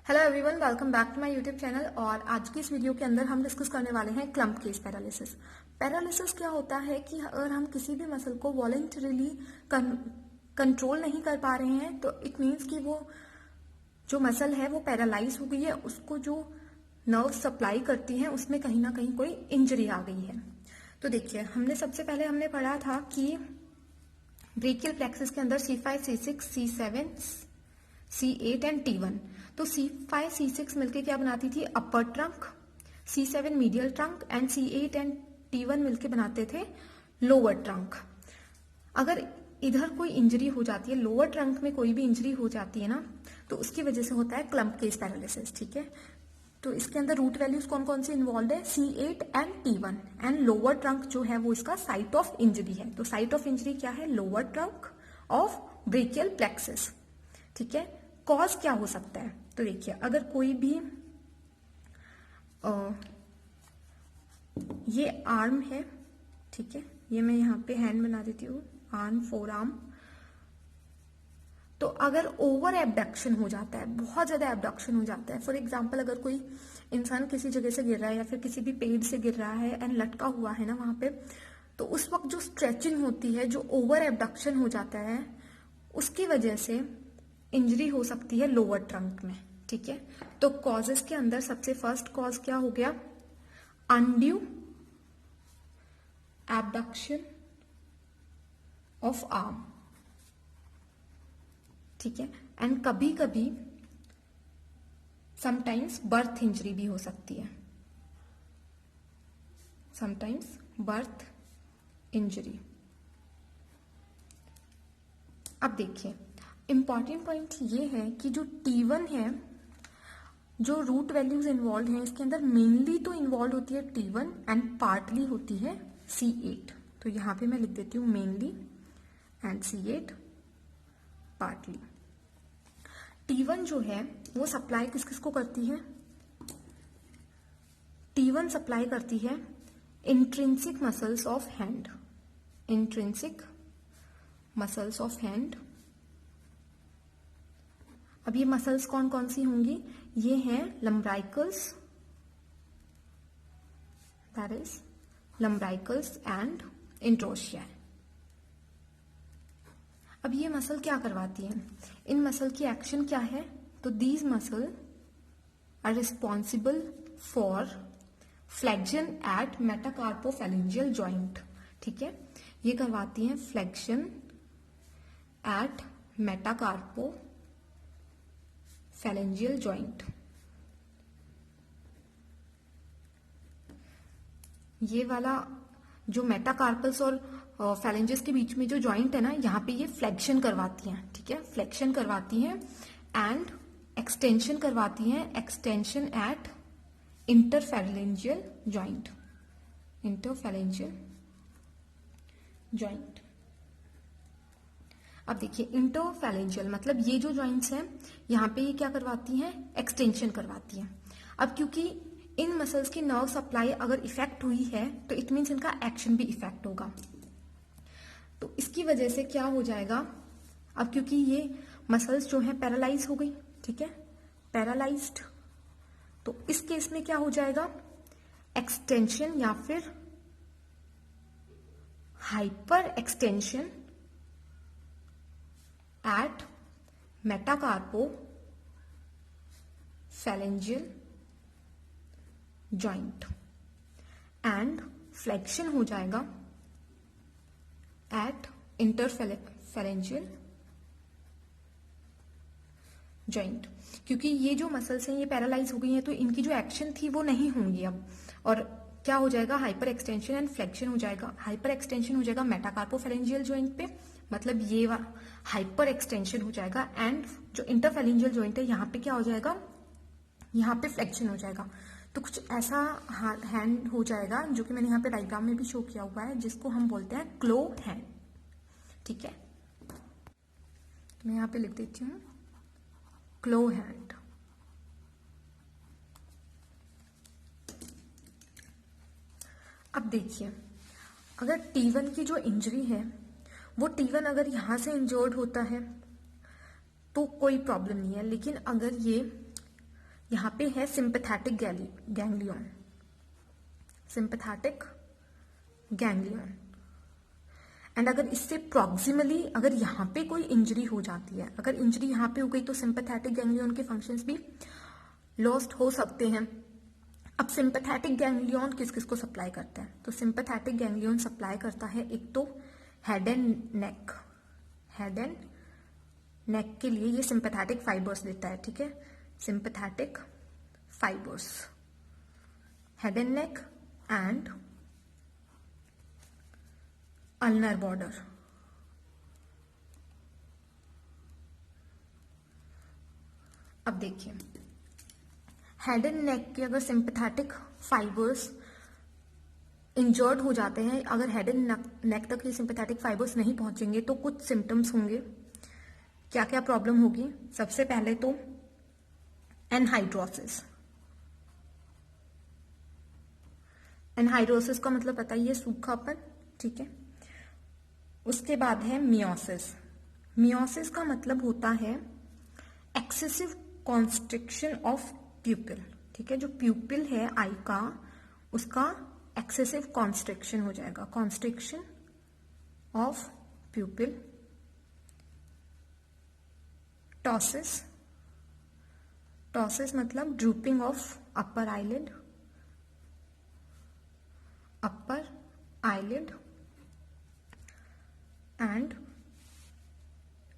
Hello everyone, welcome back to my YouTube channel. और आज की इस वीडियो के अंदर हम डिस्कस करने वाले हैं क्लम्प केस पैरालिसिस। पैरालिसिस क्या होता है कि अगर हम किसी भी मसल को वॉलंटरीली कंट्रोल नहीं कर पा रहे हैं तो इट मीन्स कि वो जो मसल है वो पैरालाइज हो गई है, उसको जो नर्व सप्लाई करती है उसमें कहीं ना कहीं कोई इंजरी आ गई है। तो देखिए, सबसे पहले हमने पढ़ा था कि ब्रेकियल प्लेक्सस के अंदर C5, C6, C7, C8 and T1। तो C5, C6 मिलके क्या बनाती थी? अपर trunk. C7 medial trunk and C8 and T1 मिलके बनाते थे लोअर ट्रंक। अगर इधर कोई इंजरी हो जाती है, लोअर ट्रंक में कोई भी इंजरी हो जाती है ना, तो उसकी वजह से होता है क्लम्प केस पैरालिसिस। ठीक है, तो इसके अंदर रूट वैल्यूज कौन कौन से इन्वॉल्व है? C8 and T1 and lower trunk जो है वो इसका साइट ऑफ इंजरी है। तो साइट ऑफ इंजरी क्या है? Lower trunk of brachial plexus. ठीक है, कॉज क्या हो सकता है? तो देखिए, अगर कोई भी ये आर्म है, ठीक है, ये मैं यहाँ पे हैंड बना देती हूँ, आर्म, फोर आर्म। तो अगर ओवर एबडक्शन हो जाता है, बहुत ज्यादा एबडक्शन हो जाता है, फॉर एग्जाम्पल अगर कोई इंसान किसी जगह से गिर रहा है या फिर किसी भी पेड़ से गिर रहा है एंड लटका हुआ है ना वहां पे, तो उस वक्त जो स्ट्रेचिंग होती है, जो ओवर एबडक्शन हो जाता है, उसकी वजह से इंजरी हो सकती है लोअर ट्रंक में। ठीक है, तो कॉजेस के अंदर सबसे फर्स्ट कॉज क्या हो गया? Undue abduction of arm. ठीक है, एंड कभी कभी समटाइम्स बर्थ इंजरी भी हो सकती है, समटाइम्स बर्थ इंजरी। अब देखिए, इंपॉर्टेंट पॉइंट ये है कि जो T1 है, जो रूट वैल्यूज इन्वॉल्व हैं इसके अंदर, मेनली तो इन्वॉल्व होती है T1 एंड पार्टली होती है C8। तो यहां पे मैं लिख देती हूं mainly and C8 partly. T1 जो है वो सप्लाई किस किस को करती है? T1 सप्लाई करती है intrinsic muscles of hand, intrinsic muscles of hand. अब ये मसल्स कौन कौन सी होंगी? ये हैं लंब्राइकल्स, दैट इज लंब्राइकल्स एंड इंट्रोशिया। अब ये मसल क्या करवाती है? इन मसल की एक्शन क्या है? तो these muscle are responsible for flexion at metacarpophalangeal joint. ठीक है, ये करवाती हैं flexion at metacarpophalangeal joint. ये वाला जो मेटाकार्पल्स और फैलेंजेस के बीच में जो जॉइंट है ना, यहाँ पे ये फ्लेक्शन करवाती हैं। ठीक है, फ्लेक्शन करवाती हैं एंड एक्सटेंशन करवाती हैं, एक्सटेंशन एट इंटरफैलेंजियल जॉइंट, इंटरफैलेंजियल जॉइंट। अब देखिए, इंटरफैलेंजियल मतलब ये जो जॉइंट्स हैं यहाँ पे ये क्या करवाती हैं? एक्सटेंशन करवाती हैं। अब क्योंकि इन मसल्स की नर्व सप्लाई अगर इफेक्ट हुई है तो इट मीन्स इनका एक्शन भी इफेक्ट होगा। तो इसकी वजह से क्या हो जाएगा? अब क्योंकि ये मसल्स जो है पैरालाइज हो गई, ठीक है, पैरालाइज्ड, तो इस केस में क्या हो जाएगा? एक्सटेंशन या फिर hyperextension at metacarpophalangeal joint and flexion हो जाएगा एट इंटरफैलेंजियल जॉइंट। क्योंकि ये जो मसल्स हैं ये पैरालाइज हो गई हैं तो इनकी जो एक्शन थी वो नहीं होंगी अब, और क्या हो जाएगा? हाइपर एक्सटेंशन एंड फ्लेक्शन हो जाएगा। हाइपर एक्सटेंशन हो जाएगा मेटाकार्पोफैलेंजियल जॉइंट पे, मतलब ये हाइपर एक्सटेंशन हो जाएगा, एंड जो इंटरफैलेंजियल जॉइंट है यहाँ पे क्या हो जाएगा? यहाँ पे फ्लेक्शन हो जाएगा। तो कुछ ऐसा हैंड हो जाएगा जो कि मैंने यहाँ पे डायग्राम में भी शो किया हुआ है, जिसको हम बोलते हैं क्लो हैंड। ठीक है, तो मैं यहाँ पे लिख देती हूँ क्लो हैंड। अब देखिए, अगर T1 की जो इंजरी है वो T1 अगर यहां से इंजर्ड होता है तो कोई प्रॉब्लम नहीं है, लेकिन अगर ये यहाँ पे है sympathetic ganglion, sympathetic ganglion. And अगर इससे प्रॉक्सिमली अगर यहाँ पे कोई इंजरी हो जाती है, अगर इंजरी यहाँ पे हो गई तो सिंपैथेटिक गैंग्लियन के फंक्शंस भी लॉस्ट हो सकते हैं। अब सिंपैथेटिक गैंग्लियन किस किस को सप्लाई करता है? तो सिंपैथेटिक गैंग्लियन सप्लाई करता है एक तो head and neck, head and neck के लिए ये सिंपैथेटिक फाइबर्स देता है, ठीक है, sympathetic fibres, head and neck and ulnar border. अब देखिए, हेड एंड नेक के अगर सिंपैथेटिक फाइबर्स इंजर्ड हो जाते हैं, अगर हेड एंड नेक तक ये सिंपैथेटिक फाइबर्स नहीं पहुंचेंगे तो कुछ सिम्टम्स होंगे। क्या क्या प्रॉब्लम होगी? सबसे पहले तो एनहाइड्रोसिस। एनहाइड्रोसिस का मतलब पता ही है, सूखापन, ठीक है। उसके बाद है मियोसिस। मियोसिस का मतलब होता है एक्सेसिव कॉन्स्ट्रिक्शन ऑफ प्यूपिल, ठीक है, जो प्यूपिल है आई का, उसका एक्सेसिव कॉन्स्ट्रिक्शन हो जाएगा, कॉन्स्ट्रिक्शन ऑफ प्यूपिल। टॉसिस, टॉसिस मतलब drooping of upper eyelid, upper eyelid and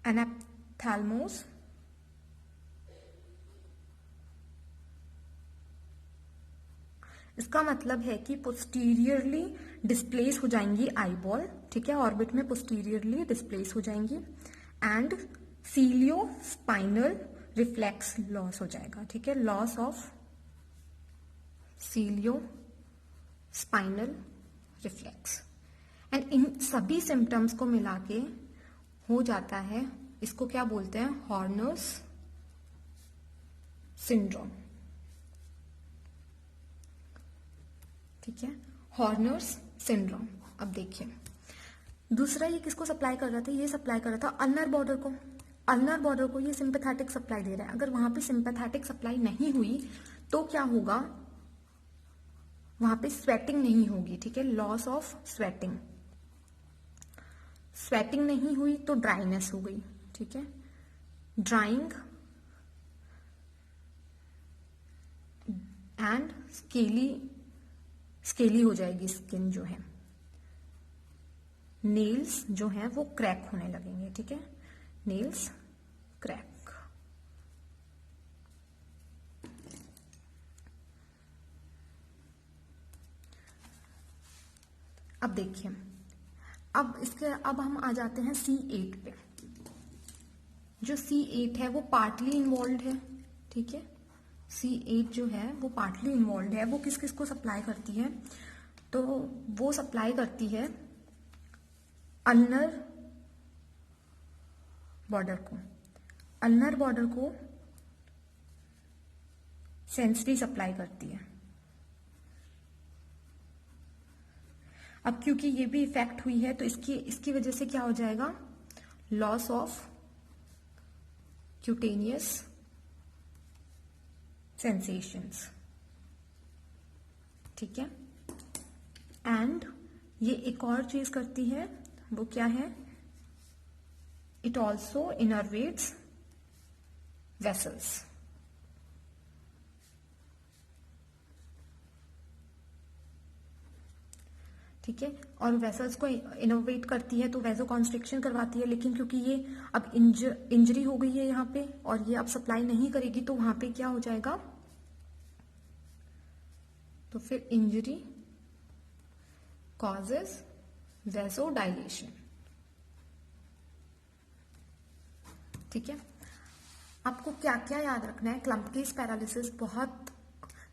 enophthalmos, इसका मतलब है कि पोस्टीरियरली डिस्प्लेस हो जाएंगी आई बॉल, ठीक है, ऑर्बिट में पोस्टीरियरली डिस्प्लेस हो जाएंगी एंड सीलियो स्पाइनल रिफ्लेक्स लॉस हो जाएगा, ठीक है, loss of सीलियो spinal reflex. And in सभी सिम्टम्स को मिला के हो जाता है, इसको क्या बोलते हैं? हॉर्नर्स सिंड्रोम, ठीक है, हॉर्नर्स सिंड्रोम। अब देखिए, दूसरा ये किसको सप्लाई कर रहा था? ये सप्लाई कर रहा था अल्नर बॉर्डर को। अल्नर बॉर्डर को ये सिंपैथेटिक सप्लाई दे रहा है। अगर वहां पे सिंपैथेटिक सप्लाई नहीं हुई तो क्या होगा? वहां पे स्वेटिंग नहीं होगी, ठीक है, लॉस ऑफ स्वेटिंग। स्वेटिंग नहीं हुई तो ड्राइनेस हो गई, ठीक है, ड्राइंग एंड स्केली हो जाएगी स्किन जो है, नेल्स जो है वो क्रैक होने लगेंगे, ठीक है, नेल्स क्रैक। अब देखिए, अब हम आ जाते हैं C8 पे। जो C8 है वो पार्टली इन्वॉल्व है, ठीक है, C8 जो है वो पार्टली इन्वॉल्व है। वो किस किस को सप्लाई करती है? तो वो सप्लाई करती है अल्नर बॉर्डर को, अल्नर बॉर्डर को सेंसरी सप्लाई करती है। अब क्योंकि ये भी इफेक्ट हुई है तो इसकी वजह से क्या हो जाएगा? लॉस ऑफ क्यूटेनियस सेंसेशंस, ठीक है। एंड ये एक और चीज करती है, वो क्या है? इट ऑल्सो इनर्वेट्स वेसल्स, ठीक है, और वेसल्स को इनोवेट करती है तो वेसो कॉन्स्ट्रिक्शन करवाती है। लेकिन क्योंकि ये अब इंजरी हो गई है यहाँ पे और ये अब सप्लाई नहीं करेगी तो वहां पे क्या हो जाएगा? तो फिर इंजरी कॉजेस वेसो डायलेशन, ठीक है। आपको क्या क्या याद रखना है? क्लम्प केस पैरालिसिस बहुत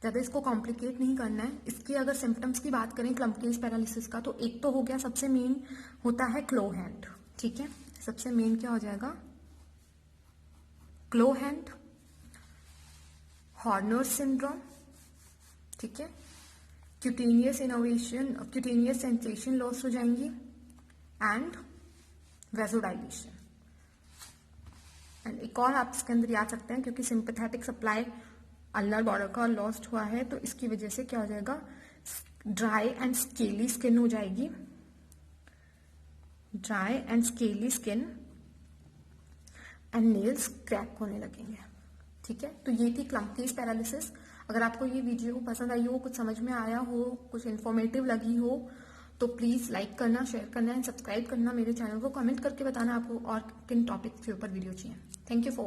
ज्यादा इसको कॉम्प्लिकेट नहीं करना है। इसके अगर सिम्टम्स की बात करें क्लम्प केस पैरालिसिस का, तो एक तो हो गया, सबसे मेन होता है क्लो हैंड, ठीक है, सबसे मेन क्या हो जाएगा? क्लो हैंड, हॉर्नर्स सिंड्रोम, ठीक है, cutaneous innovation, cutaneous sensation loss हो जाएंगी एंड वेसोडाइलेशन। एंड एक और आप इसके अंदर याद सकते हैं, क्योंकि सिंपैथेटिक सप्लाई अल्नर बॉर्डर का लॉस्ट हुआ है, तो इसकी वजह से क्या हो जाएगा, ड्राई एंड स्केली स्किन हो जाएगी, dry and scaly skin and nails crack होने लगेंगे। ठीक है, तो ये थी क्लम्प केस पैरालिसिस। अगर आपको ये वीडियो पसंद आई हो, कुछ समझ में आया हो, कुछ इन्फॉर्मेटिव लगी हो, तो प्लीज लाइक करना, शेयर करना एंड सब्सक्राइब करना मेरे चैनल को। कमेंट करके बताना आपको और किन टॉपिक्स के ऊपर वीडियो चाहिए। Thank you for